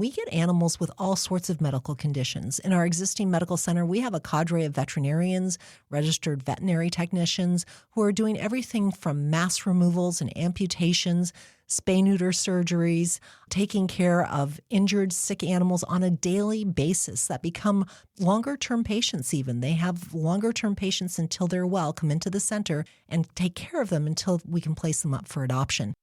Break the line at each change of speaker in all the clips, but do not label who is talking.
we get animals with all sorts of medical conditions. In our existing medical center, we have a cadre of veterinarians, registered veterinary technicians who are doing everything from mass removals and amputations, spay-neuter surgeries, taking care of injured, sick animals on a daily basis that become longer-term patients even. They have longer-term patients until they're well, come into the center and take care of them until we can place them up for adoption.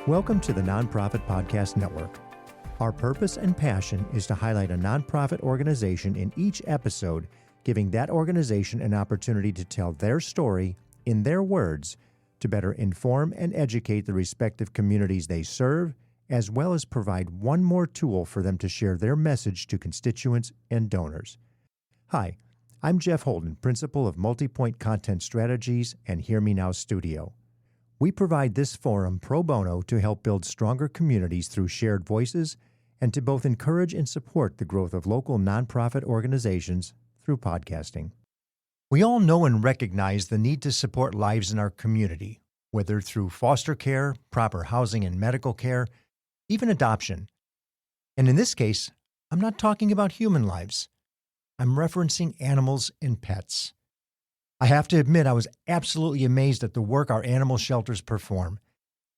Welcome to the Nonprofit Podcast Network. Our purpose and passion is to highlight a nonprofit organization in each episode, giving that organization an opportunity to tell their story in their words to better inform and educate the respective communities they serve, as well as provide one more tool for them to share their message to constituents and donors. Hi, I'm Jeff Holden, Principal of Multipoint Content Strategies and Hear Me Now Studio. We provide this forum pro bono to help build stronger communities through shared voices and to both encourage and support the growth of local nonprofit organizations through podcasting. We all know and recognize the need to support lives in our community, whether through foster care, proper housing and medical care, even adoption. And in this case, I'm not talking about human lives. I'm referencing animals and pets. I have to admit, I was absolutely amazed at the work our animal shelters perform.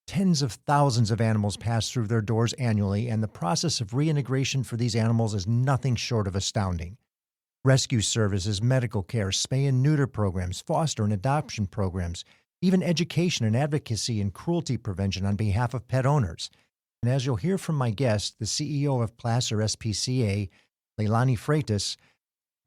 Tens of thousands of animals pass through their doors annually, and the process of reintegration for these animals is nothing short of astounding. Rescue services, medical care, spay and neuter programs, foster and adoption programs, even education and advocacy and cruelty prevention on behalf of pet owners. And as you'll hear from my guest, the CEO of Placer SPCA, Leilani Fratis,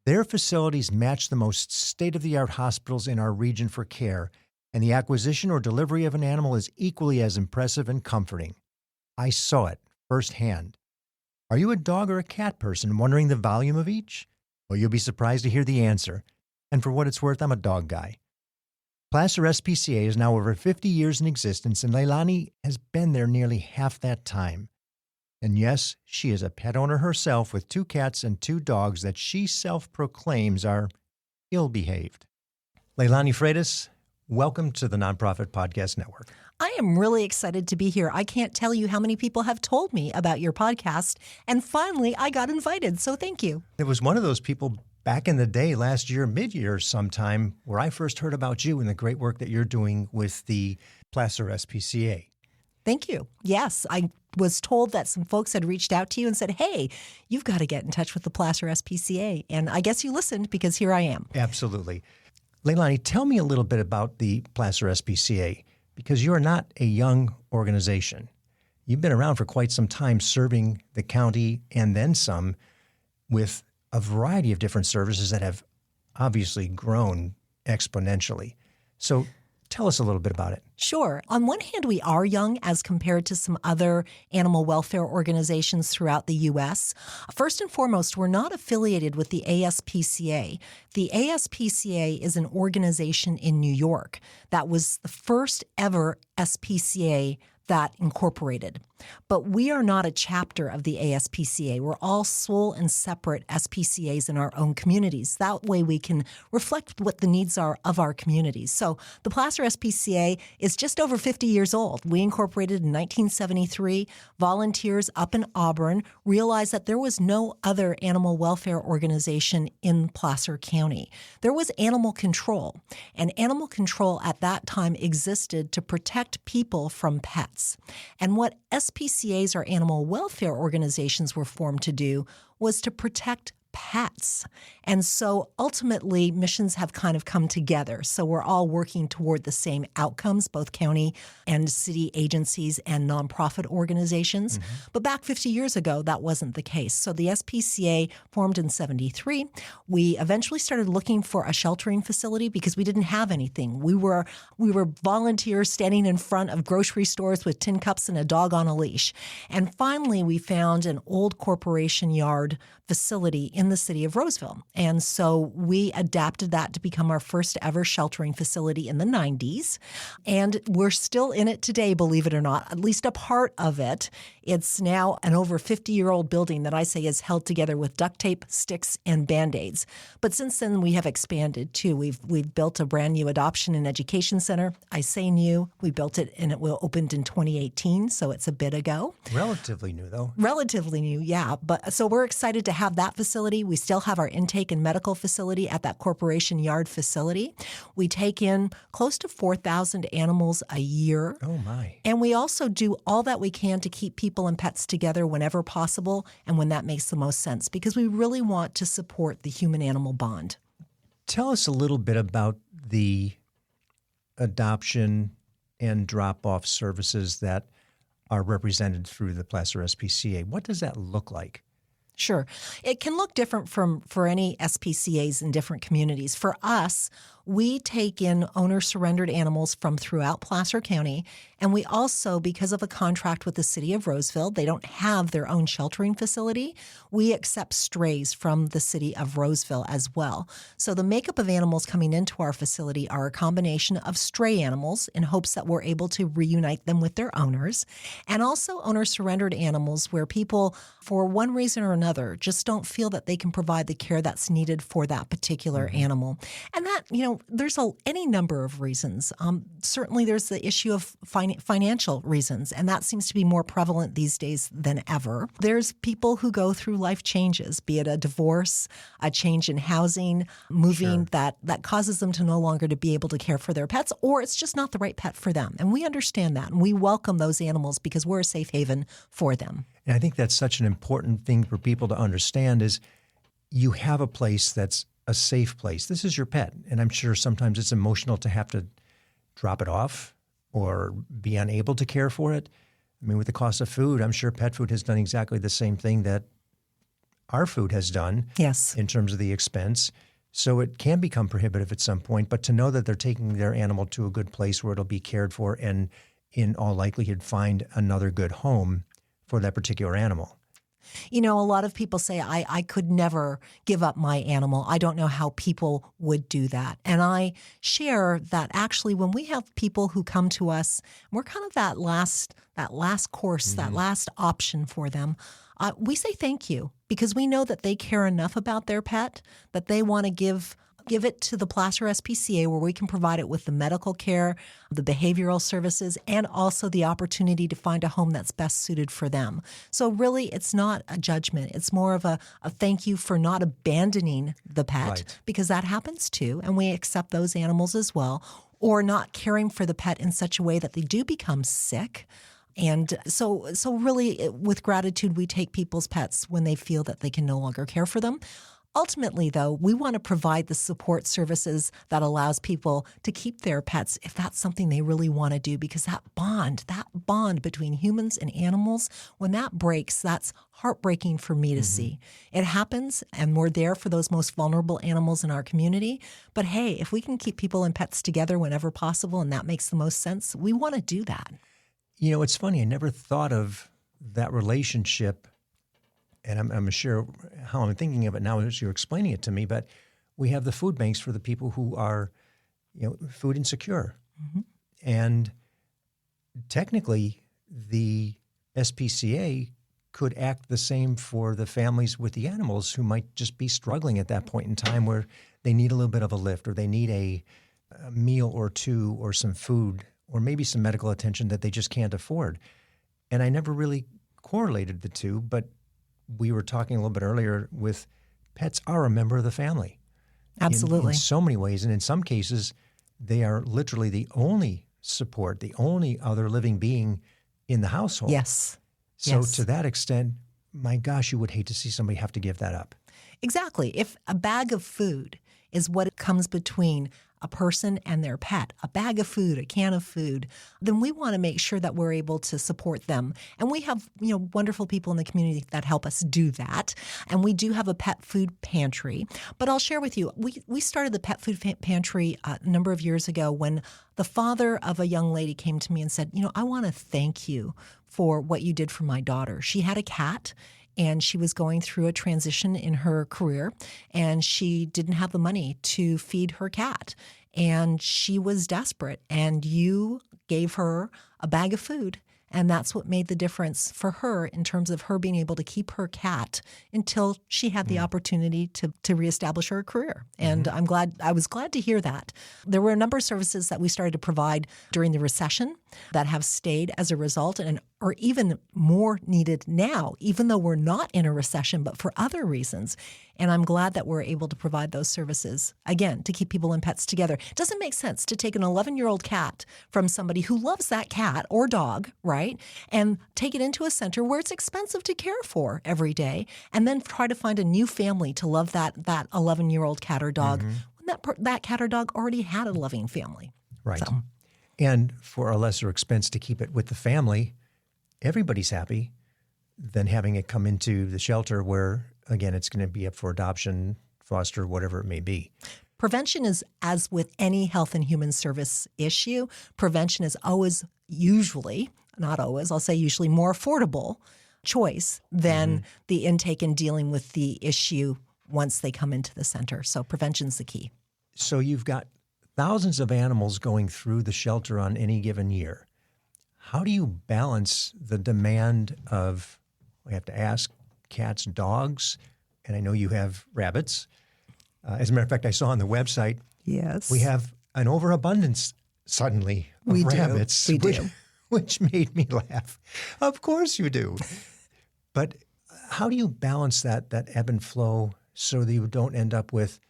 their facilities match the most state-of-the-art hospitals in our region for care, and the acquisition or delivery of an animal is equally as impressive and comforting. I saw it firsthand. Are you a dog or a cat person wondering the volume of each? Well, you'll be surprised to hear the answer. And for what it's worth, I'm a dog guy. Placer SPCA is now over 50 years in existence, and Leilani has been there nearly half that time. And yes, she is a pet owner herself with 2 cats and 2 dogs that she self-proclaims are ill-behaved. Leilani Fratis, welcome to the Nonprofit Podcast Network.
I am really excited to be here. I can't tell you how many people have told me about your podcast, and finally I got invited, so thank you.
It was one of those people back in the day, last year, mid-year sometime, where I first heard about you and the great work that you're doing with the Placer SPCA.
Thank you. Yes, I was told that some folks had reached out to you and said, hey, you've got to get in touch with the Placer SPCA. And I guess you listened because here I am.
Absolutely. Leilani, tell me a little bit about the Placer SPCA, because you're not a young organization. You've been around for quite some time serving the county and then some with a variety of different services that have obviously grown exponentially. So tell us a little bit about it.
Sure. On one hand, we are young as compared to some other animal welfare organizations throughout the U.S. First and foremost, we're not affiliated with the ASPCA. The ASPCA is an organization in New York that was the first ever SPCA that incorporated. But we are not a chapter of the ASPCA. We're all sole and separate SPCAs in our own communities. That way we can reflect what the needs are of our communities. So the Placer SPCA is just over 50 years old. We incorporated in 1973. Volunteers up in Auburn realized that there was no other animal welfare organization in Placer County. There was animal control, and animal control at that time existed to protect people from pets. And what SPCAs, or animal welfare organizations, were formed to do was to protect pets. And so ultimately missions have kind of come together. So we're all working toward the same outcomes, both county and city agencies and nonprofit organizations. Mm-hmm. But back 50 years ago, that wasn't the case. So the SPCA formed in 73. We eventually started looking for a sheltering facility because we didn't have anything. We were volunteers standing in front of grocery stores with tin cups and a dog on a leash. And finally, we found an old corporation yard facility in the city of Roseville. And so we adapted that to become our first ever sheltering facility in the 90s. And we're still in it today, believe it or not, at least a part of it. It's now an over 50-year-old building that I say is held together with duct tape, sticks, and Band-Aids. But since then, we have expanded too. We've built a brand new adoption and education center. I say new. We built it and it opened in 2018, so it's a bit ago.
Relatively new, though.
Relatively new, yeah. But so we're excited to have that facility. We still have our intake and medical facility at that corporation yard facility. We take in close to 4,000 animals a year.
Oh, my.
And we also do all that we can to keep people and pets together whenever possible and when that makes the most sense, because we really want to support the human-animal bond.
Tell us a little bit about the adoption and drop-off services that are represented through the Placer SPCA. What does that look like?
Sure. It can look different for any SPCAs in different communities. For us, we take in owner-surrendered animals from throughout Placer County, and we also, because of a contract with the city of Roseville, they don't have their own sheltering facility, we accept strays from the city of Roseville as well. So the makeup of animals coming into our facility are a combination of stray animals in hopes that we're able to reunite them with their owners, and also owner-surrendered animals where people, for one reason or another, just don't feel that they can provide the care that's needed for that particular animal. And that, there's any number of reasons. Certainly there's the issue of financial reasons, and that seems to be more prevalent these days than ever. There's people who go through life changes, be it a divorce, a change in housing, moving,
Sure.
that causes them to no longer to be able to care for their pets, or it's just not the right pet for them. And we understand that, and we welcome those animals because we're a safe haven for them.
And I think that's such an important thing for people to understand is you have a place that's a safe place. This is your pet, and I'm sure sometimes it's emotional to have to drop it off or be unable to care for it. I mean, with the cost of food, I'm sure pet food has done exactly the same thing that our food has done.
Yes.
In terms of the expense. So it can become prohibitive at some point, but to know that they're taking their animal to a good place where it'll be cared for and in all likelihood find another good home for that particular animal.
A lot of people say, I could never give up my animal. I don't know how people would do that. And I share that actually when we have people who come to us, we're kind of that last course, that last option for them. We say thank you because we know that they care enough about their pet that they want to give it to the Placer SPCA where we can provide it with the medical care, the behavioral services, and also the opportunity to find a home that's best suited for them. So really, it's not a judgment. It's more of a thank you for not abandoning the pet,
Right.
because that happens too, and we accept those animals as well, or not caring for the pet in such a way that they do become sick. And so really, with gratitude, we take people's pets when they feel that they can no longer care for them. Ultimately, though, we want to provide the support services that allows people to keep their pets if that's something they really want to do, because that bond between humans and animals, when that breaks, that's heartbreaking for me to see. It happens, and we're there for those most vulnerable animals in our community. But hey, if we can keep people and pets together whenever possible and that makes the most sense, we want to do that.
It's funny. I never thought of that relationship. And I'm sure how I'm thinking of it now as you're explaining it to me, but we have the food banks for the people who are, food insecure. And technically, the SPCA could act the same for the families with the animals who might just be struggling at that point in time where they need a little bit of a lift or they need a meal or two or some food or maybe some medical attention that they just can't afford. And I never really correlated the two, but we were talking a little bit earlier with pets are a member of the family.
Absolutely.
In so many ways. And in some cases, they are literally the only support, the only other living being in the household.
Yes.
So to that extent, my gosh, you would hate to see somebody have to give that up.
Exactly. If a bag of food is what comes between a person and their pet, a bag of food, a can of food, then we want to make sure that we're able to support them. And we have, wonderful people in the community that help us do that. And we do have a pet food pantry. But I'll share with you, we started the pet food pantry a number of years ago when the father of a young lady came to me and said, I want to thank you for what you did for my daughter. She had a cat. and she was going through a transition in her career, and she didn't have the money to feed her cat. And she was desperate, and you gave her a bag of food. And that's what made the difference for her in terms of her being able to keep her cat until she had the opportunity to reestablish her career. And I was glad to hear that. There were a number of services that we started to provide during the recession that have stayed as a result and are even more needed now, even though we're not in a recession, but for other reasons. And I'm glad that we're able to provide those services, again, to keep people and pets together. It doesn't make sense to take an 11-year-old cat from somebody who loves that cat or dog, right, and take it into a center where it's expensive to care for every day, and then try to find a new family to love that 11-year-old cat or dog when that cat or dog already had a loving family.
Right.
So.
And for a lesser expense to keep it with the family, everybody's happy than having it come into the shelter where, again, it's going to be up for adoption, foster, whatever it may be.
Prevention is, as with any health and human service issue, prevention is always usually, not always, I'll say usually more affordable choice than the intake and dealing with the issue once they come into the center. So prevention's the key.
So you've got thousands of animals going through the shelter on any given year. How do you balance the demand of, I have to ask, cats, dogs, and I know you have rabbits. As a matter of fact, I saw on the website,
yes,
we have an overabundance suddenly of rabbits.
We do.
Which made me laugh. Of course you do. But how do you balance that ebb and flow so that you don't end up with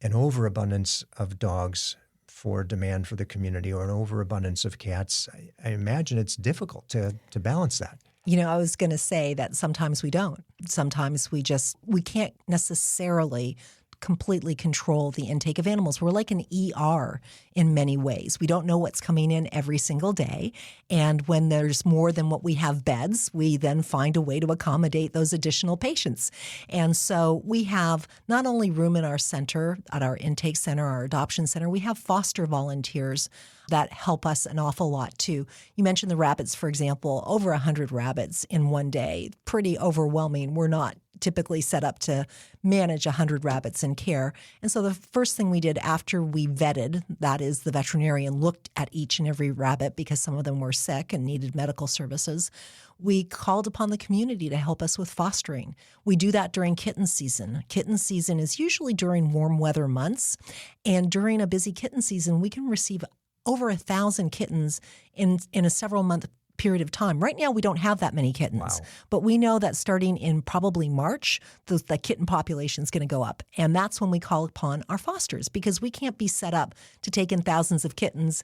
an overabundance of dogs for demand for the community or an overabundance of cats? I imagine it's difficult to balance that.
You know, I was going to say that sometimes we don't. Sometimes we can't necessarily completely control the intake of animals. We're like an ER in many ways. We don't know what's coming in every single day. And when there's more than what we have beds, we then find a way to accommodate those additional patients. And so we have not only room in our center, at our intake center, our adoption center, we have foster volunteers that help us an awful lot too. You mentioned the rabbits, for example, over 100 rabbits in one day. Pretty overwhelming. We're not typically set up to manage 100 rabbits in care. And so the first thing we did after we vetted, that is the veterinarian looked at each and every rabbit because some of them were sick and needed medical services, we called upon the community to help us with fostering. We do that during kitten season. Kitten season is usually during warm weather months. And during a busy kitten season, we can receive over 1,000 kittens in a several-month period of time. Right now, we don't have that many kittens, but we know that starting in probably March, the kitten population is going to go up. And that's when we call upon our fosters because we can't be set up to take in thousands of kittens,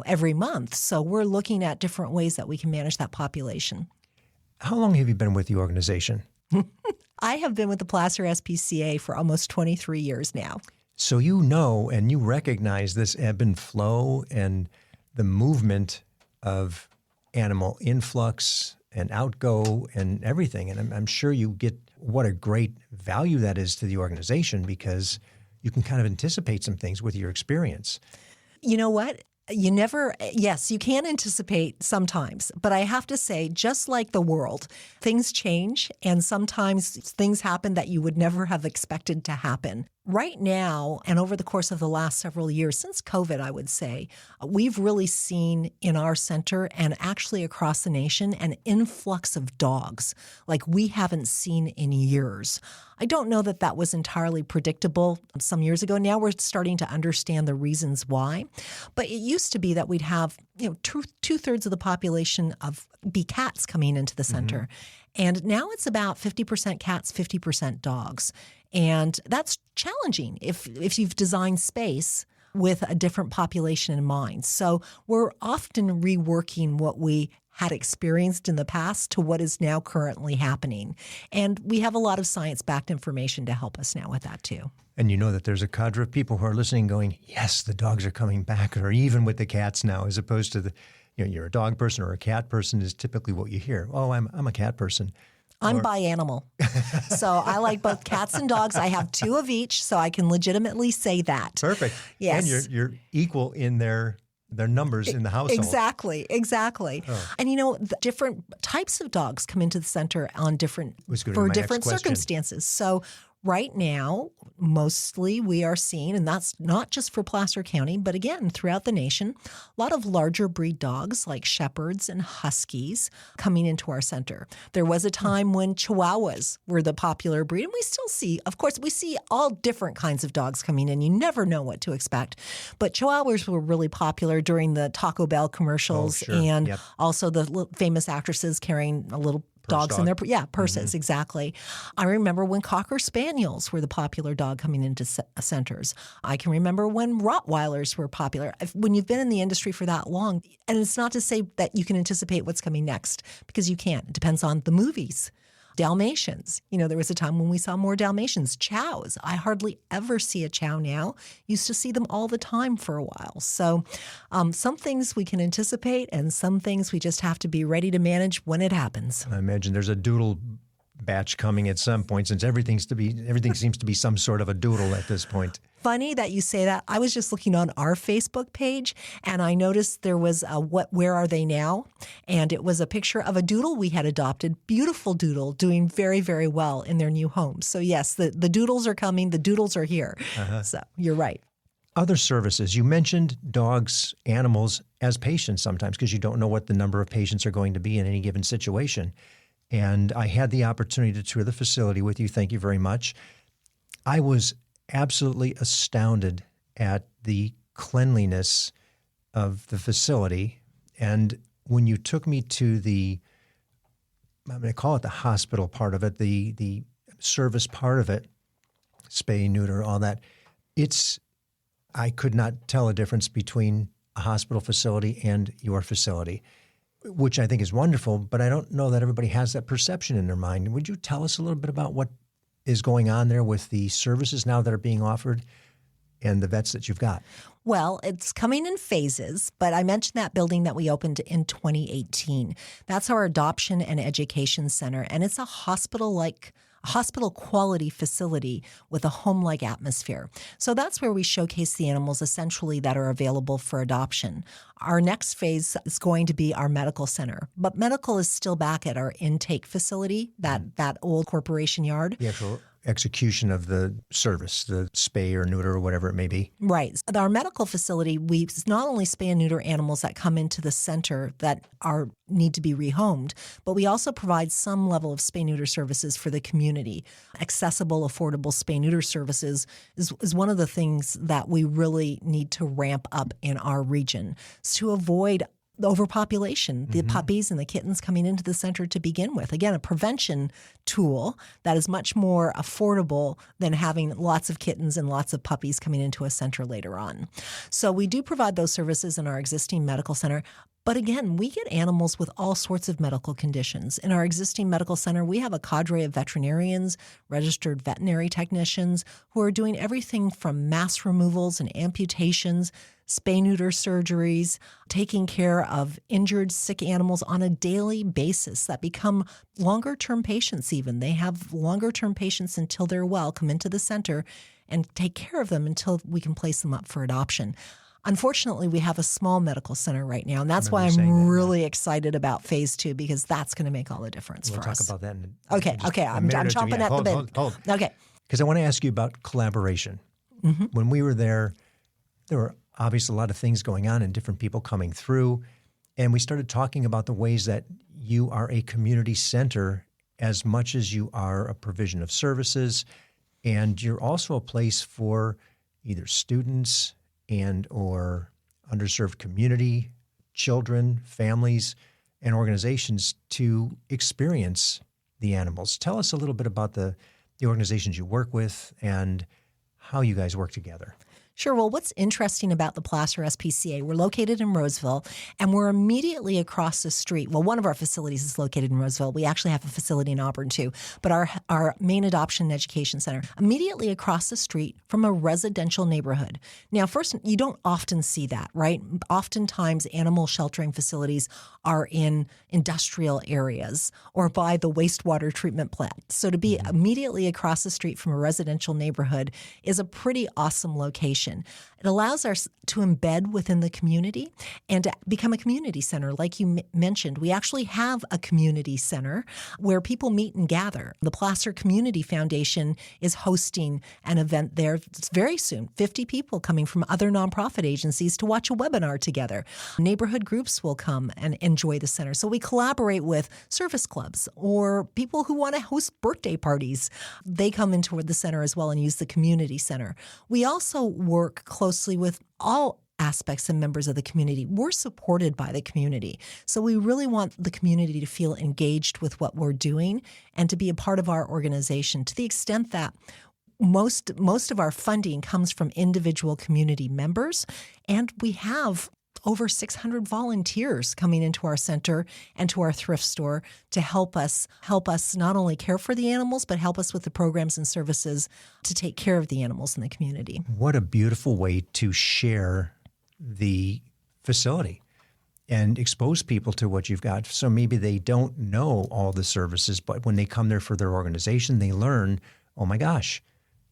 every month. So we're looking at different ways that we can manage that population.
How long have you been with the organization?
I have been with the Placer SPCA for almost 23 years now.
So you know and you recognize this ebb and flow and the movement of animal influx and outgo and everything. And I'm sure you get what a great value that is to the organization because you can kind of anticipate some things with your experience. You know what?
Yes, you can anticipate sometimes, but I have to say, just like the world, things change and sometimes things happen that you would never have expected to happen. Right now, and over the course of the last several years, since COVID, I would say, we've really seen in our center and actually across the nation an influx of dogs like we haven't seen in years. I don't know that that was entirely predictable some years ago. Now we're starting to understand the reasons why. But it used to be that we'd have, two-thirds of the population be cats coming into the center. And now it's about 50% cats, 50% dogs. And that's challenging if you've designed space with a different population in mind. So we're often reworking what we had experienced in the past to what is now currently happening. And we have a lot of science-backed information to help us now with that too.
And you know that there's a cadre of people who are listening going, yes, the dogs are coming back, or even with the cats now, as opposed to you're a dog person or a cat person is typically what you hear. Oh, I'm a cat person.
I'm bi-animal. So I like both cats and dogs. I have 2 of each, so I can legitimately say that.
Perfect.
Yes.
And you're equal in their their numbers in the household.
Exactly. Oh. And the different types of dogs come into the center on different circumstances. So right now, mostly we are seeing, and that's not just for Placer County, but again, throughout the nation, a lot of larger breed dogs like shepherds and huskies coming into our center. There was a time when Chihuahuas were the popular breed, and we still see, of course, we see all different kinds of dogs coming in. You never know what to expect. But Chihuahuas were really popular during the Taco Bell commercials and also the famous actresses carrying a little dogs in their purses. Exactly. I remember when Cocker Spaniels were the popular dog coming into centers. I can remember when Rottweilers were popular. When you've been in the industry for that long, and it's not to say that you can anticipate what's coming next, because you can't. It depends on the movies. Dalmatians. There was a time when we saw more Dalmatians. Chows. I hardly ever see a chow now. Used to see them all the time for a while. So some things we can anticipate, and some things we just have to be ready to manage when it happens.
I imagine there's a doodle batch coming at some point, since everything seems to be some sort of a doodle at this point.
Funny that you say that. I was just looking on our Facebook page, and I noticed there was a where are they now? And it was a picture of a doodle we had adopted, beautiful doodle, doing very, very well in their new home. So yes, the doodles are coming. The doodles are here. So you're right.
Other services. You mentioned dogs, animals as patients sometimes, because you don't know what the number of patients are going to be in any given situation. And I had the opportunity to tour the facility with you. Thank you very much. I was absolutely astounded at the cleanliness of the facility. And when you took me to I'm going to call it the hospital part of it, the service part of it, spay, neuter, all that, I could not tell a difference between a hospital facility and your facility, which I think is wonderful, but I don't know that everybody has that perception in their mind. Would you tell us a little bit about what is going on there with the services now that are being offered and the vets that you've got?
Well, it's coming in phases, but I mentioned that building that we opened in 2018. That's our adoption and education center, and it's a hospital quality facility with a home-like atmosphere. So that's where we showcase the animals essentially that are available for adoption. Our next phase is going to be our medical center, but medical is still back at our intake facility, that old corporation yard.
The actual execution of the service, the spay or neuter or whatever it may be.
Right. Our medical facility, we not only spay and neuter animals that come into the center that need to be rehomed, but we also provide some level of spay-neuter services for the community. Accessible, affordable spay-neuter services is one of the things that we really need to ramp up in our region to avoid the overpopulation, the puppies and the kittens coming into the center to begin with. Again, a prevention tool that is much more affordable than having lots of kittens and lots of puppies coming into a center later on. So we do provide those services in our existing medical center. But again, we get animals with all sorts of medical conditions. In our existing medical center, we have a cadre of veterinarians, registered veterinary technicians who are doing everything from mass removals and amputations, spay-neuter surgeries, taking care of injured, sick animals on a daily basis that become longer-term patients even. They have longer-term patients until they're well, come into the center and take care of them until we can place them up for adoption. Unfortunately, we have a small medical center right now, and that's why I'm really excited about phase 2, because that's going to make all the difference for us.
We'll talk about that.
Okay. I'm chomping at the bit.
Hold.
Okay.
Because I want to ask you about collaboration. Mm-hmm. When we were there were obviously a lot of things going on and different people coming through, and we started talking about the ways that you are a community center as much as you are a provision of services, and you're also a place for either students and or underserved community, children, families, and organizations to experience the animals. Tell us a little bit about the organizations you work with and how you guys work together.
Sure. Well, what's interesting about the Placer SPCA, we're located in Roseville, and we're immediately across the street. Well, one of our facilities is located in Roseville. We actually have a facility in Auburn, too. But our main adoption and education center, immediately across the street from a residential neighborhood. Now, first, you don't often see that, right? Oftentimes, animal sheltering facilities are in industrial areas or by the wastewater treatment plant. So to be immediately across the street from a residential neighborhood is a pretty awesome location. organization. It allows us to embed within the community and to become a community center. Like you mentioned, we actually have a community center where people meet and gather. The Placer Community Foundation is hosting an event there very soon. 50 people coming from other nonprofit agencies to watch a webinar together. Neighborhood groups will come and enjoy the center. So we collaborate with service clubs or people who want to host birthday parties. They come into the center as well and use the community center. We also work closely with all aspects and members of the community. We're supported by the community. So we really want the community to feel engaged with what we're doing and to be a part of our organization to the extent that most of our funding comes from individual community members, and we have over 600 volunteers coming into our center and to our thrift store to help us not only care for the animals, but help us with the programs and services to take care of the animals in the community.
What a beautiful way to share the facility and expose people to what you've got. So maybe they don't know all the services, but when they come there for their organization, they learn, oh my gosh.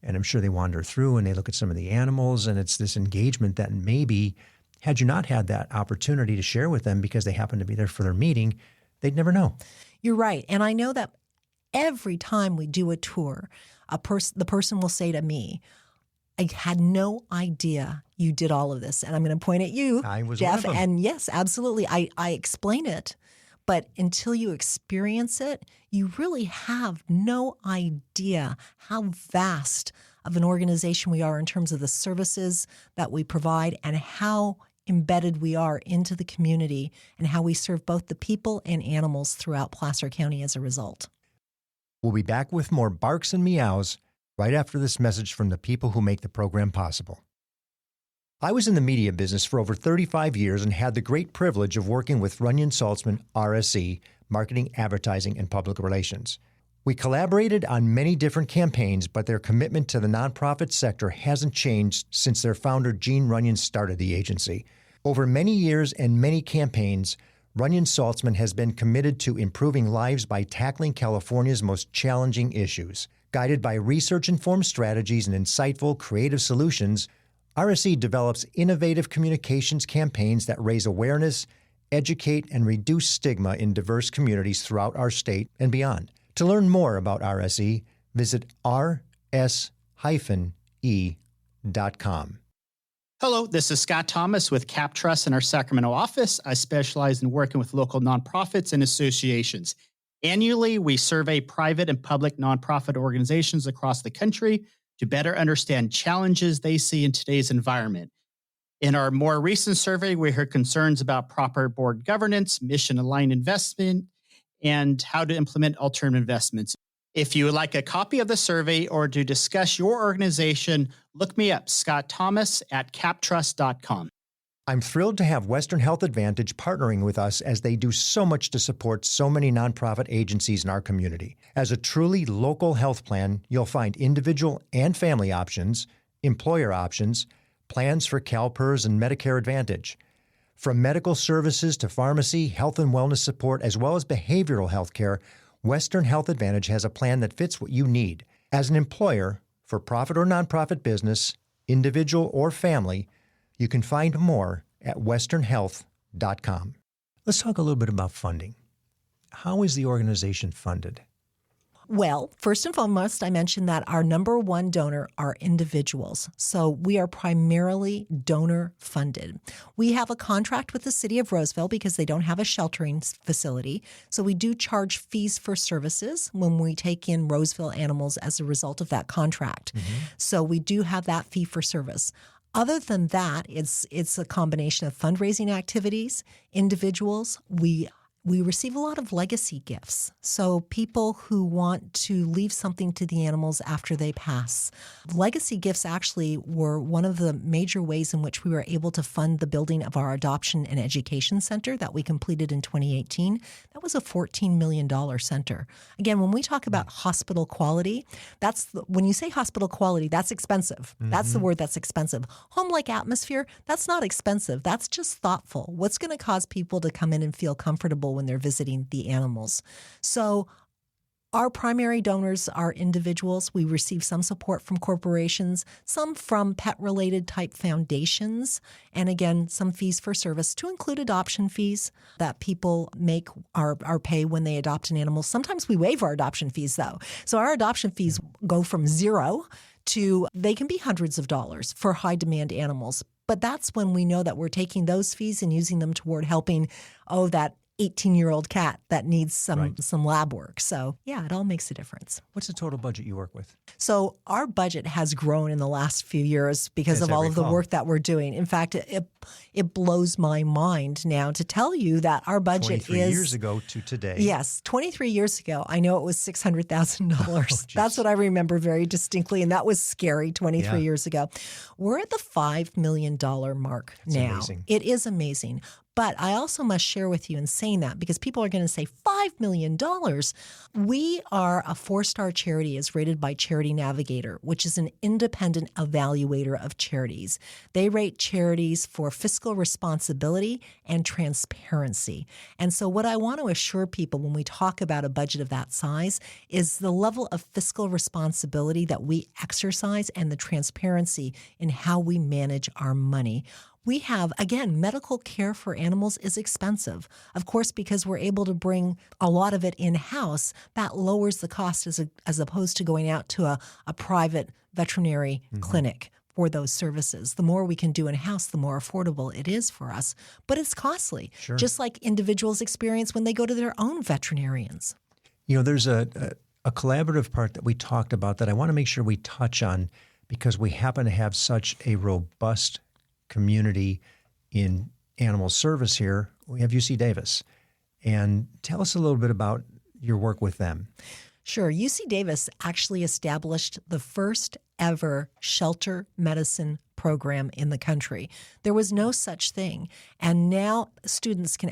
And I'm sure they wander through and they look at some of the animals, and it's this engagement that maybe had you not had that opportunity to share with them because they happen to be there for their meeting, they'd never know.
You're right. And I know that every time we do a tour, the person will say to me, I had no idea you did all of this. And I'm going to point at you,
I was
Jeff.
one of them.
And yes, absolutely. I explain it. But until you experience it, you really have no idea how vast of an organization we are in terms of the services that we provide and how embedded we are into the community and how we serve both the people and animals throughout Placer County as a result.
We'll be back with more barks and meows right after this message from the people who make the program possible. I was in the media business for over 35 years and had the great privilege of working with Runyon Saltzman, RSE, Marketing, Advertising, and Public Relations. We collaborated on many different campaigns, but their commitment to the nonprofit sector hasn't changed since their founder, Gene Runyon, started the agency. Over many years and many campaigns, Runyon Saltzman has been committed to improving lives by tackling California's most challenging issues. Guided by research-informed strategies and insightful, creative solutions, RSE develops innovative communications campaigns that raise awareness, educate, and reduce stigma in diverse communities throughout our state and beyond. To learn more about RSE, visit rs-e.com.
Hello, this is Scott Thomas with Cap Trust in our Sacramento office. I specialize in working with local nonprofits and associations. Annually, we survey private and public nonprofit organizations across the country to better understand challenges they see in today's environment. In our more recent survey, we heard concerns about proper board governance, mission-aligned investment, and how to implement alternative investments. If you would like a copy of the survey or to discuss your organization, look me up, Scott Thomas at captrust.com.
I'm thrilled to have Western Health Advantage partnering with us as they do so much to support so many nonprofit agencies in our community. As a truly local health plan, you'll find individual and family options, employer options, plans for CalPERS and Medicare Advantage. From medical services to pharmacy, health and wellness support, as well as behavioral health care, Western Health Advantage has a plan that fits what you need. As an employer, for profit or nonprofit business, individual or family, you can find more at westernhealth.com. Let's talk a little bit about funding. How is the organization funded?
Well, first and foremost, I mentioned that our number one donor are individuals. So we are primarily donor funded. We have a contract with the city of Roseville because they don't have a sheltering facility. So we do charge fees for services when we take in Roseville animals as a result of that contract. Mm-hmm. So we do have that fee for service. Other than that, it's a combination of fundraising activities, individuals. We receive a lot of legacy gifts. So people who want to leave something to the animals after they pass. Legacy gifts actually were one of the major ways in which we were able to fund the building of our adoption and education center that we completed in 2018. That was a $14 million center. Again, when we talk about hospital quality, when you say hospital quality, that's expensive. Mm-hmm. That's the word, that's expensive. Home-like atmosphere, that's not expensive. That's just thoughtful. What's going to cause people to come in and feel comfortable when they're visiting the animals? So Our primary donors are individuals. We receive some support from corporations, some from pet-related type foundations, and again, some fees for service to include adoption fees that people make or pay when they adopt an animal. Sometimes we waive our adoption fees, though. So our adoption fees go from zero to they can be hundreds of dollars for high-demand animals. But that's when we know that we're taking those fees and using them toward helping, that 18-year-old cat that needs some lab work. So, yeah, it all makes a difference.
What's the total budget you work with?
So our budget has grown in the last few years because of all of the work that we're doing. In fact, it blows my mind now to tell you that our budget
23 years ago to today.
Yes, 23 years ago. I know it was $600,000. That's what I remember very distinctly, and that was scary 23 years ago. We're at the $5 million mark now.
Amazing.
It is amazing. But I also must share with you in saying that, because people are going to say, $5 million. We are a 4-star charity as rated by Charity Navigator, which is an independent evaluator of charities. They rate charities for fiscal responsibility and transparency. And so what I want to assure people when we talk about a budget of that size is the level of fiscal responsibility that we exercise and the transparency in how we manage our money. We have, again, medical care for animals is expensive. Of course, because we're able to bring a lot of it in-house, that lowers the cost as opposed to going out to a private veterinary clinic for those services. The more we can do in-house, the more affordable it is for us. But it's costly, just like individuals experience when they go to their own veterinarians.
You know, there's a collaborative part that we talked about that I want to make sure we touch on, because we happen to have such a robust community in animal service here. We have UC Davis. And tell us a little bit about your work with them.
Sure. UC Davis actually established the first ever shelter medicine program in the country. There was no such thing. And now students can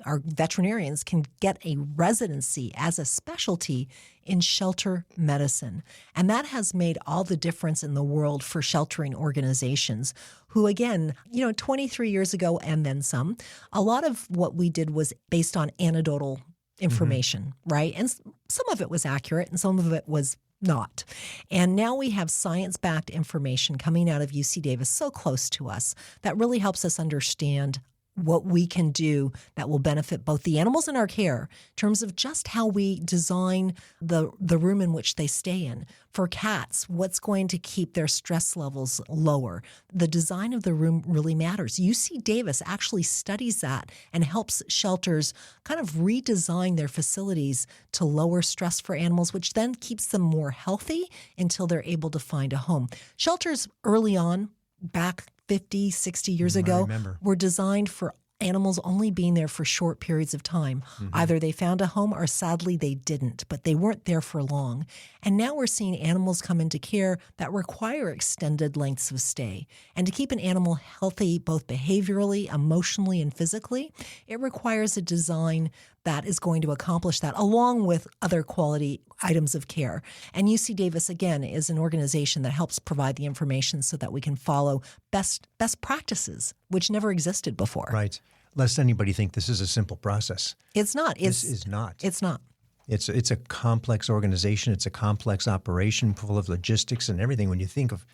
our veterinarians can get a residency as a specialty in shelter medicine. And that has made all the difference in the world for sheltering organizations who, again, 23 years ago and then some, a lot of what we did was based on anecdotal information, right? And some of it was accurate and some of it was not. And now we have science-backed information coming out of UC Davis so close to us that really helps us understand what we can do that will benefit both the animals in our care in terms of just how we design the room in which they stay in. For cats, what's going to keep their stress levels lower? The design of the room really matters. UC Davis actually studies that and helps shelters kind of redesign their facilities to lower stress for animals, which then keeps them more healthy until they're able to find a home. Shelters early on, back 50, 60 years ago, were designed for animals only being there for short periods of time. Either they found a home or sadly they didn't, but they weren't there for long. And now we're seeing animals come into care that require extended lengths of stay. And to keep an animal healthy, both behaviorally, emotionally, and physically, it requires a design that is going to accomplish that, along with other quality items of care. And UC Davis, again, is an organization that helps provide the information so that we can follow best practices, which never existed before.
Right. Lest anybody think this is a simple process.
It's not.
This is not.
It's not.
It's a complex organization. It's a complex operation full of logistics and everything. When you think of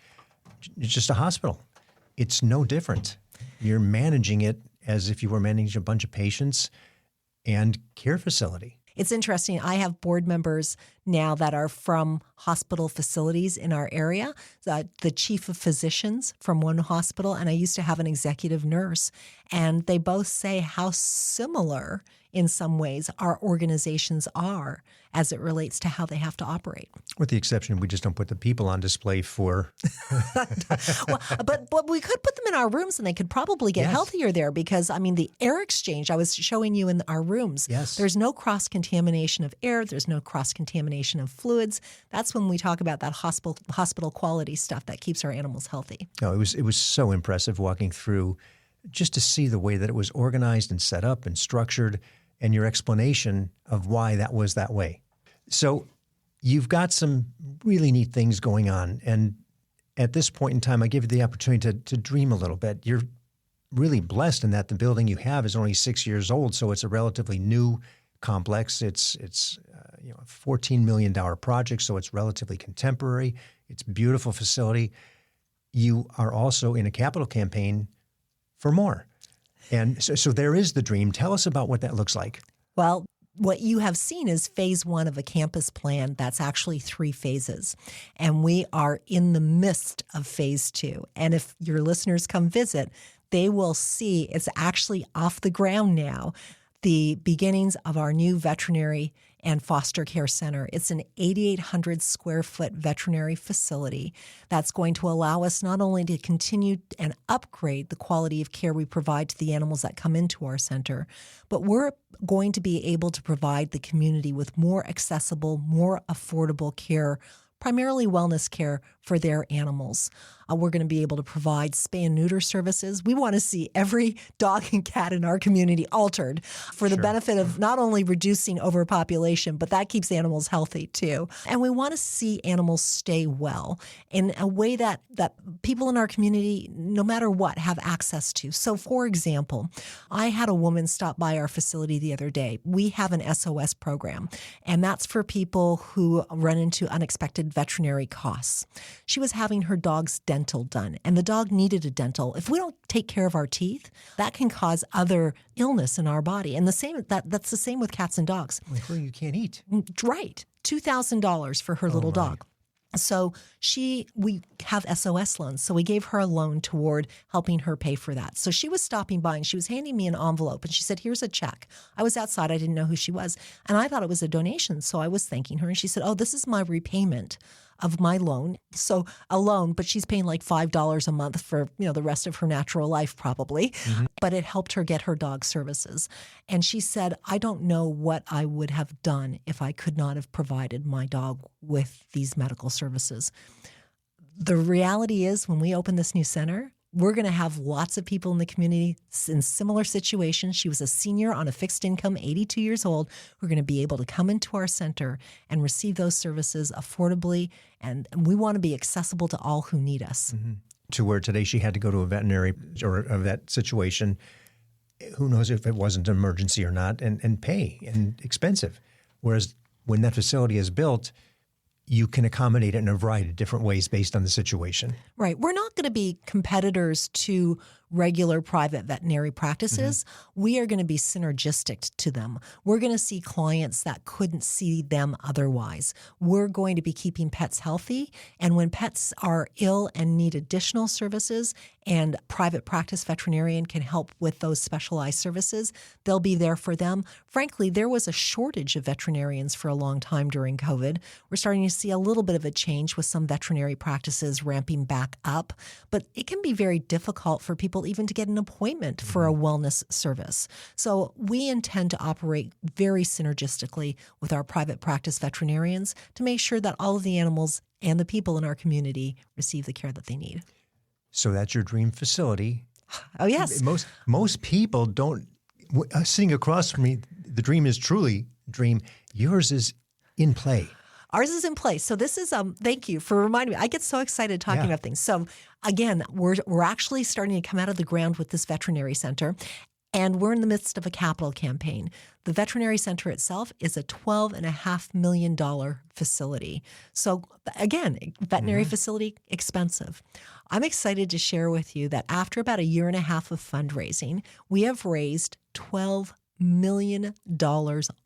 just a hospital, it's no different. You're managing it as if you were managing a bunch of patients and care facility.
It's interesting. I have board members now that are from hospital facilities in our area, the chief of physicians from one hospital, and I used to have an executive nurse. And they both say how similar in some ways our organizations are as it relates to how they have to operate.
With the exception, we just don't put the people on display for...
but we could put them in our rooms and they could probably get healthier there because, the air exchange, I was showing you in our rooms.
Yes.
There's no cross-contamination of air. There's no cross-contamination of fluids. That's when we talk about that hospital quality stuff that keeps our animals healthy.
No, it was so impressive walking through just to see the way that it was organized and set up and structured and your explanation of why that was that way. So you've got some really neat things going on. And at this point in time, I give you the opportunity to dream a little bit. You're really blessed in that the building you have is only 6 years old, so it's a relatively new complex. It's a $14 million project, so it's relatively contemporary. It's a beautiful facility. You are also in a capital campaign for more. And so there is the dream. Tell us about what that looks like.
Well, what you have seen is phase one of a campus plan that's actually 3 phases. And we are in the midst of phase 2. And if your listeners come visit, they will see it's actually off the ground now, the beginnings of our new veterinary and foster care center. It's an 8,800 square foot veterinary facility that's going to allow us not only to continue and upgrade the quality of care we provide to the animals that come into our center, but we're going to be able to provide the community with more accessible, more affordable care, primarily wellness care for their animals. We're going to be able to provide spay and neuter services. We want to see every dog and cat in our community altered for the benefit of not only reducing overpopulation, but that keeps animals healthy too. And we want to see animals stay well in a way that people in our community, no matter what, have access to. So for example, I had a woman stop by our facility the other day. We have an SOS program, and that's for people who run into unexpected veterinary costs. She was having her dog's dental done, and the dog needed a dental. If we don't take care of our teeth, that can cause other illness in our body. And that's the same with cats and dogs.
Well, you can't eat.
Right. $2,000 for her little dog. So we have SOS loans. So we gave her a loan toward helping her pay for that. So she was stopping by and she was handing me an envelope and she said, "Here's a check." I was outside. I didn't know who she was. And I thought it was a donation. So I was thanking her. And she said, "Oh, this is my repayment of my loan." So a loan, but she's paying like $5 a month for, the rest of her natural life probably. Mm-hmm. But it helped her get her dog services. And she said, "I don't know what I would have done if I could not have provided my dog with these medical services." The reality is when we open this new center, we're going to have lots of people in the community in similar situations. She was a senior on a fixed income, 82 years old, who are going to be able to come into our center and receive those services affordably. And we want to be accessible to all who need us.
Mm-hmm. To where today she had to go to a veterinary or a vet situation. Who knows if it wasn't an emergency or not, and pay and expensive. Whereas when that facility is built, you can accommodate it in a variety of different ways based on the situation.
Right. We're not going to be competitors to regular private veterinary practices. Mm-hmm. We are going to be synergistic to them. We're going to see clients that couldn't see them otherwise. We're going to be keeping pets healthy. And when pets are ill and need additional services and private practice veterinarian can help with those specialized services, they'll be there for them. Frankly, there was a shortage of veterinarians for a long time during COVID. We're starting to see a little bit of a change with some veterinary practices ramping back up, but it can be very difficult for people even to get an appointment for a wellness service. So we intend to operate very synergistically with our private practice veterinarians to make sure that all of the animals and the people in our community receive the care that they need.
So that's your dream facility.
Oh, yes.
Most people don't, sitting across from me, the dream is truly dream. Yours is in play.
Ours is in place. So this is, thank you for reminding me. I get so excited talking about things. So again, we're actually starting to come out of the ground with this veterinary center, and we're in the midst of a capital campaign. The veterinary center itself is a $12.5 million facility. So again, veterinary facility, expensive. I'm excited to share with you that after about a year and a half of fundraising, we have raised $12 million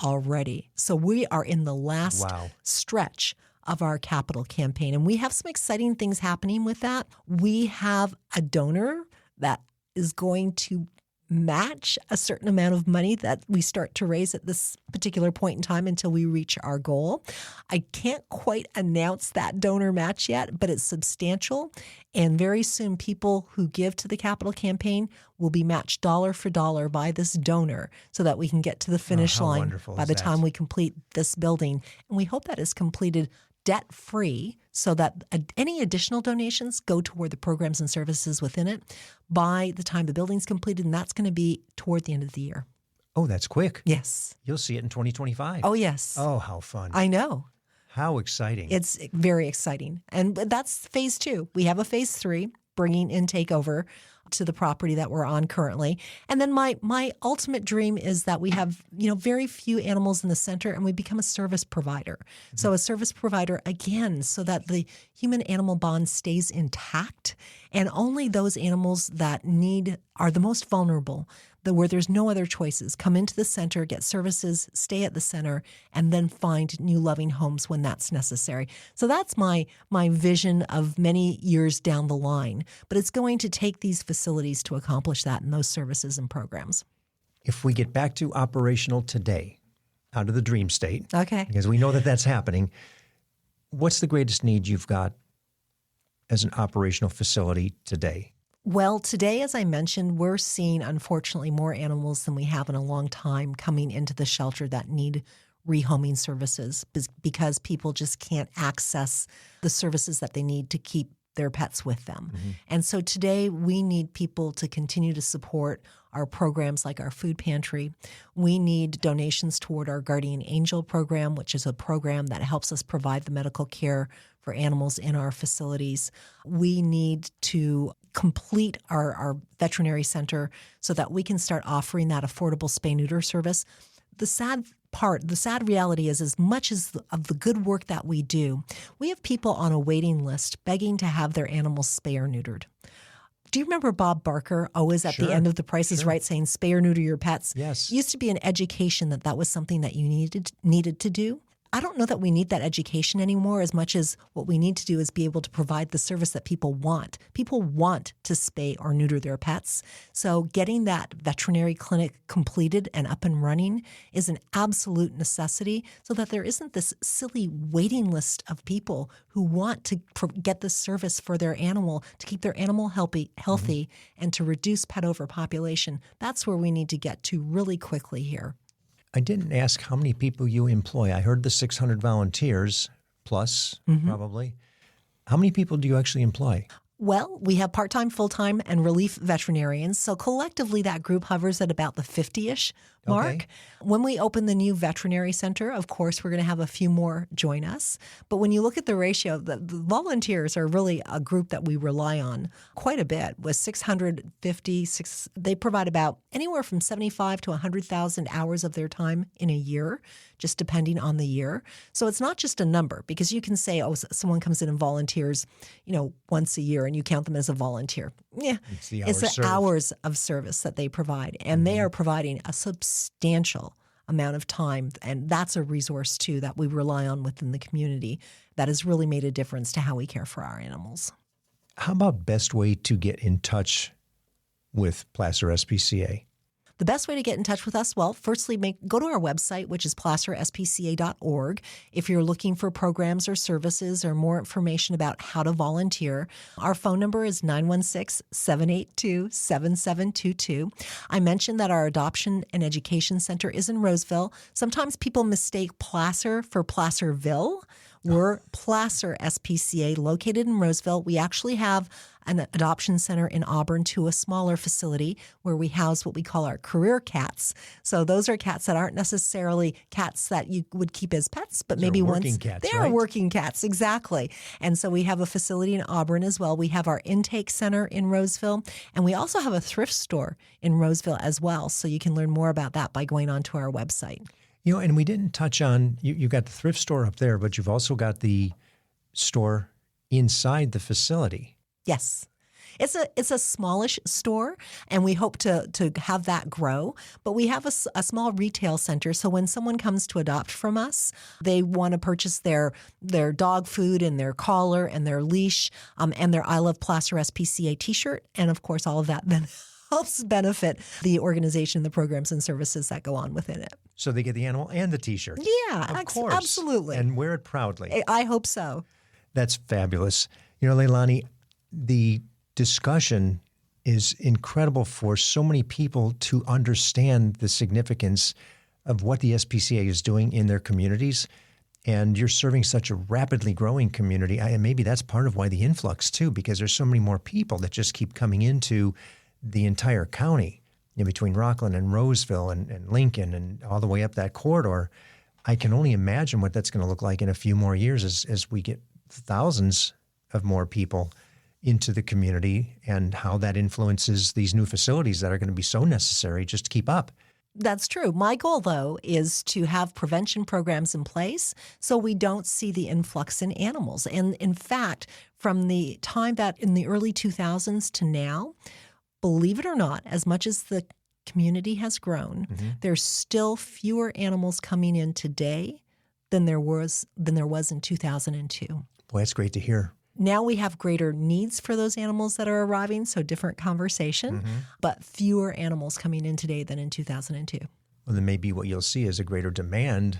already. So we are in the last stretch of our capital campaign. And we have some exciting things happening with that. We have a donor that is going to match a certain amount of money that we start to raise at this particular point in time until we reach our goal. I can't quite announce that donor match yet, but it's substantial. And very soon, people who give to the capital campaign will be matched dollar for dollar by this donor so that we can get to the finish line by the time we complete this building. And we hope that is completed debt-free so that any additional donations go toward the programs and services within it by the time the building's completed, and that's going to be toward the end of the year.
Oh, that's quick.
Yes.
You'll see it in 2025.
Oh, yes.
Oh, how fun.
I know.
How exciting.
It's very exciting. And that's phase 2. We have a phase 3, bringing in takeover. to the property that we're on currently. And then my ultimate dream is that we have, very few animals in the center and we become a service provider. Mm-hmm. So a service provider, again, so that the human-animal bond stays intact and only those animals that are the most vulnerable, where there's no other choices, come into the center, get services, stay at the center, and then find new loving homes when that's necessary. So that's my vision of many years down the line. But it's going to take these facilities to accomplish that and those services and programs.
If we get back to operational today, out of the dream state,
okay,
because we know that that's happening, what's the greatest need you've got as an operational facility today?
Well, today, as I mentioned, we're seeing, unfortunately, more animals than we have in a long time coming into the shelter that need rehoming services because people just can't access the services that they need to keep their pets with them. Mm-hmm. And so today we need people to continue to support our programs like our food pantry. We need donations toward our Guardian Angel program, which is a program that helps us provide the medical care for animals in our facilities. We need to complete our veterinary center so that we can start offering that affordable spay-neuter service. The sad reality is, as much as of the good work that we do, we have people on a waiting list begging to have their animals spay or neutered. Do you remember Bob Barker always at the end of The Price is Right saying, spay or neuter your pets?
Yes.
It used to be an education that was something that you needed to do. I don't know that we need that education anymore as much as what we need to do is be able to provide the service that people want. People want to spay or neuter their pets. So getting that veterinary clinic completed and up and running is an absolute necessity so that there isn't this silly waiting list of people who want to get this service for their animal, to keep their animal healthy, and to reduce pet overpopulation. That's where we need to get to really quickly here.
I didn't ask how many people you employ. I heard the 600 volunteers plus, probably. How many people do you actually employ?
Well, we have part-time, full-time, and relief veterinarians. So collectively, that group hovers at about the 50-ish mark.
Okay.
When we open the new veterinary center, of course, we're going to have a few more join us. But when you look at the ratio, the volunteers are really a group that we rely on quite a bit. With 650, they provide about anywhere from 75 to 100,000 hours of their time in a year, just depending on the year. So it's not just a number, because you can say, oh, someone comes in and volunteers, once a year, and you count them as a volunteer. Yeah, it's the hours of service that they provide, and they are providing a substantial amount of time, and that's a resource too that we rely on within the community that has really made a difference to how we care for our animals.
How about best way to get in touch with Placer SPCA?
The best way to get in touch with us, well, firstly, go to our website, which is placerspca.org. If you're looking for programs or services or more information about how to volunteer, our phone number is 916-782-7722. I mentioned that our Adoption and Education Center is in Roseville. Sometimes people mistake Placer for Placerville. We're Placer SPCA, located in Roseville. We actually have an adoption center in Auburn, to a smaller facility where we house what we call our career cats. So those are cats that aren't necessarily cats that you would keep as pets, but maybe
working cats,
they are working cats, exactly. And so we have a facility in Auburn as well. We have our intake center in Roseville, and we also have a thrift store in Roseville as well. So you can learn more about that by going onto our website.
And we didn't touch on, you got the thrift store up there, but you've also got the store inside the facility.
Yes. It's a smallish store, and we hope to have that grow. But we have a small retail center, so when someone comes to adopt from us, they want to purchase their dog food and their collar and their leash and their I Love Placer SPCA T-shirt, and of course all of that then helps benefit the organization, the programs and services that go on within it.
So they get the animal and the T-shirt.
Yeah,
of course.
Absolutely.
And wear it proudly.
I hope so.
That's fabulous. Leilani, the discussion is incredible for so many people to understand the significance of what the SPCA is doing in their communities. And you're serving such a rapidly growing community. And maybe that's part of why the influx, too, because there's so many more people that just keep coming into the entire county, between Rockland and Roseville and Lincoln and all the way up that corridor. I can only imagine what that's going to look like in a few more years as we get thousands of more people into the community and how that influences these new facilities that are going to be so necessary just to keep up.
That's true. My goal, though, is to have prevention programs in place so we don't see the influx in animals. And in fact, from the time that in the early 2000s to now, believe it or not, as much as the community has grown, there's still fewer animals coming in today than there was in 2002.
Boy, that's great to hear.
Now we have greater needs for those animals that are arriving, so different conversation, but fewer animals coming in today than in 2002.
Well, then maybe what you'll see is a greater demand.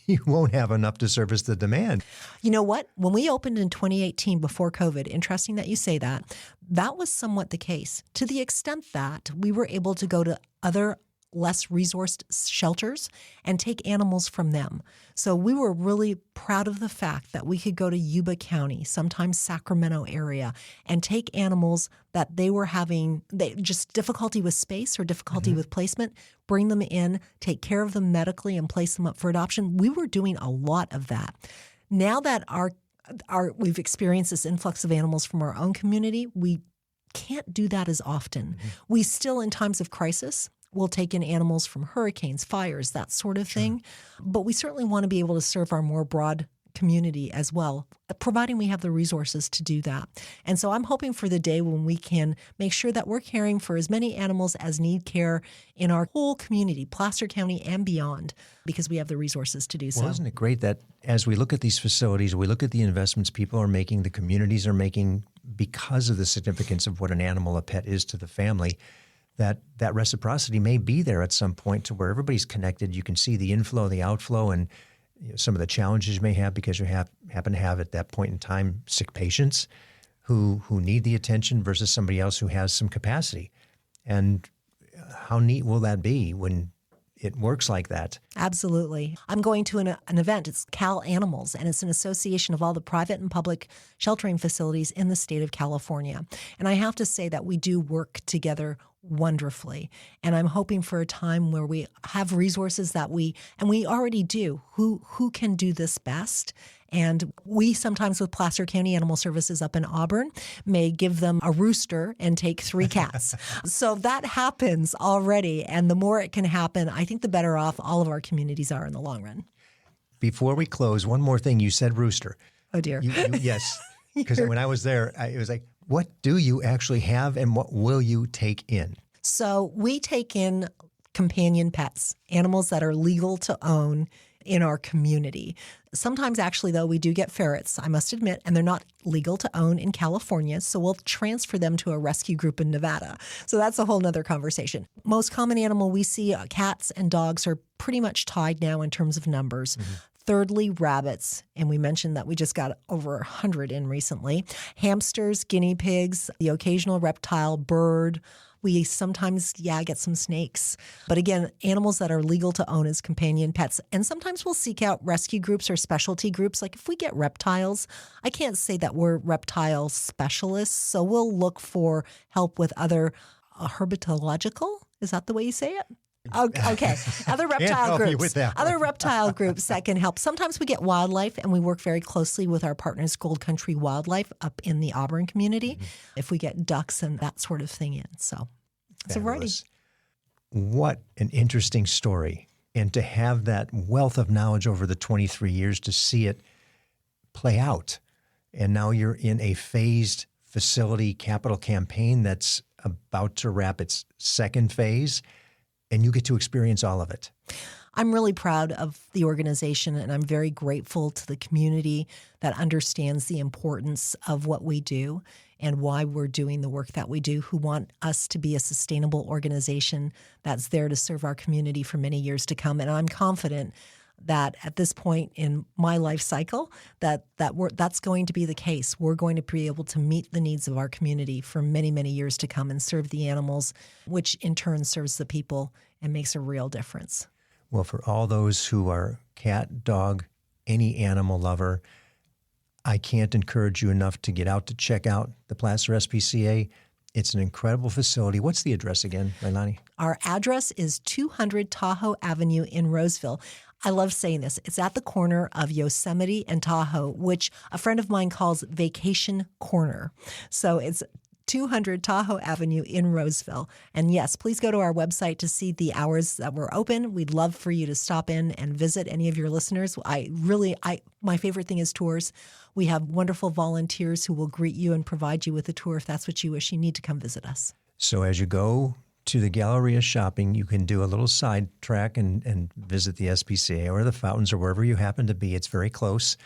You won't have enough to service the demand.
You know what? When we opened in 2018 before COVID, interesting that you say that, that was somewhat the case to the extent that we were able to go to other less resourced shelters and take animals from them. So we were really proud of the fact that we could go to Yuba County, sometimes Sacramento area, and take animals that they were having just difficulty with space or difficulty with placement, bring them in, take care of them medically, and place them up for adoption. We were doing a lot of that. Now that we've experienced this influx of animals from our own community, we can't do that as often. We still, in times of crisis, we'll take in animals from hurricanes, fires, that sort of thing. But we certainly want to be able to serve our more broad community as well, providing we have the resources to do that. And so I'm hoping for the day when we can make sure that we're caring for as many animals as need care in our whole community, Placer County and beyond, because we have the resources to do so.
Well, isn't it great that as we look at these facilities, we look at the investments people are making, the communities are making because of the significance of what an animal, a pet is to the family, that reciprocity may be there at some point to where everybody's connected. You can see the inflow, the outflow, and some of the challenges you may have because you happen to have at that point in time sick patients who need the attention versus somebody else who has some capacity. And how neat will that be when it works like that?
Absolutely. I'm going to an event. It's Cal Animals, and it's an association of all the private and public sheltering facilities in the state of California. And I have to say that we do work together wonderfully. And I'm hoping for a time where we have resources that we already do, who can do this best. And we sometimes with Placer County Animal Services up in Auburn may give them a rooster and take 3 cats. So that happens already. And the more it can happen, I think the better off all of our communities are in the long run.
Before we close, one more thing. You said rooster.
Oh, dear.
Yes. Because when I was there, it was like, what do you actually have and what will you take in?
So we take in companion pets, animals that are legal to own in our community. Sometimes, actually, though, we do get ferrets, I must admit, and they're not legal to own in California, so we'll transfer them to a rescue group in Nevada. So that's a whole nother conversation. Most common animal we see, cats and dogs, are pretty much tied now in terms of numbers. Thirdly, rabbits, and we mentioned that we just got over 100 in recently. Hamsters, guinea pigs, the occasional reptile, bird. We sometimes, get some snakes. But again, animals that are legal to own as companion pets. And sometimes we'll seek out rescue groups or specialty groups. Like if we get reptiles, I can't say that we're reptile specialists. So we'll look for help with other herpetological. Is that the way you say it? Okay. Other reptile groups. Other reptile groups that can help. Sometimes we get wildlife, and we work very closely with our partners, Gold Country Wildlife, up in the Auburn community, if we get ducks and that sort of thing in. So it's a variety.
What an interesting story. And to have that wealth of knowledge over the 23 years to see it play out. And now you're in a phased facility capital campaign that's about to wrap its second phase. And you get to experience all of it.
I'm really proud of the organization, and I'm very grateful to the community that understands the importance of what we do and why we're doing the work that we do, who want us to be a sustainable organization that's there to serve our community for many years to come. And I'm confident that at this point in my life cycle, that's going to be the case. We're going to be able to meet the needs of our community for many, many years to come and serve the animals, which in turn serves the people and makes a real difference.
Well, for all those who are cat, dog, any animal lover, I can't encourage you enough to get out to check out the Placer SPCA. It's an incredible facility. What's the address again, Leilani?
Our address is 200 Tahoe Avenue in Roseville. I love saying this. It's at the corner of Yosemite and Tahoe, which a friend of mine calls Vacation Corner. So it's 200 Tahoe Avenue in Roseville. And yes, please go to our website to see the hours that we're open. We'd love for you to stop in and visit any of your listeners. My favorite thing is tours. We have wonderful volunteers who will greet you and provide you with a tour. If that's what you wish, you need to come visit us.
So as you go to the Galleria shopping, you can do a little sidetrack and visit the SPCA or the fountains or wherever you happen to be. It's very close.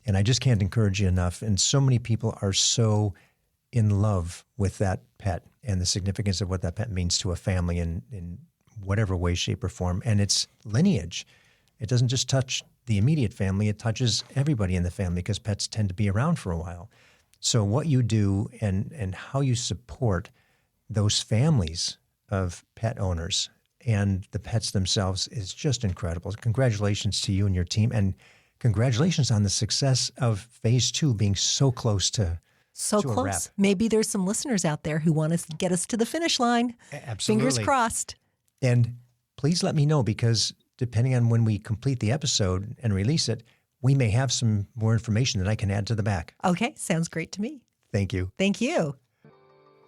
And I just can't encourage you enough. And so many people are so in love with that pet and the significance of what that pet means to a family in whatever way, shape, or form. And its lineage. It doesn't just touch the immediate family, it touches everybody in the family because pets tend to be around for a while. So what you do and how you support those families of pet owners and the pets themselves is just incredible. Congratulations to you and your team, and congratulations on the success of phase 2 being so close to
So
a wrap.
close. Maybe there's some listeners out there who want to get us to the finish line.
Absolutely.
Fingers crossed.
And please let me know, because depending on when we complete the episode and release it, we may have some more information that I can add to the back.
Okay, sounds great to me.
Thank you.
Thank you.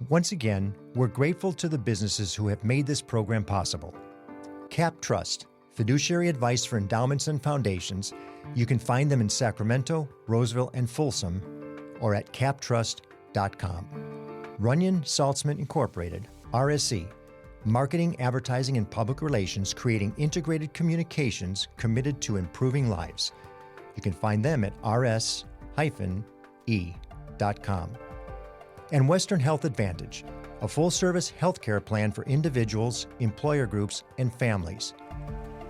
Once again, we're grateful to the businesses who have made this program possible. Cap Trust, fiduciary advice for endowments and foundations. You can find them in Sacramento, Roseville, and Folsom, or at captrust.com. Runyon Saltzman Incorporated, RSC, marketing, advertising, and public relations, creating integrated communications committed to improving lives. You can find them at rs-e.com. And Western Health Advantage, a full-service healthcare plan for individuals, employer groups, and families.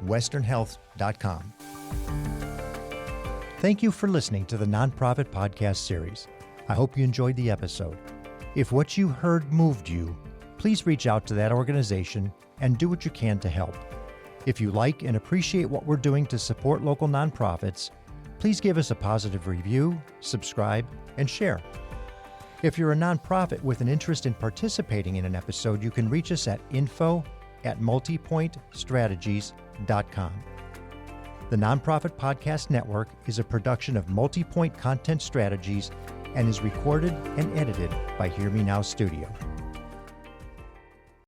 westernhealth.com. Thank you for listening to the Nonprofit Podcast Series. I hope you enjoyed the episode. If what you heard moved you, please reach out to that organization and do what you can to help. If you like and appreciate what we're doing to support local nonprofits, please give us a positive review, subscribe, and share. If you're a nonprofit with an interest in participating in an episode, you can reach us at info@multipointstrategies.com. The Nonprofit Podcast Network is a production of Multipoint Content Strategies and is recorded and edited by Hear Me Now Studio.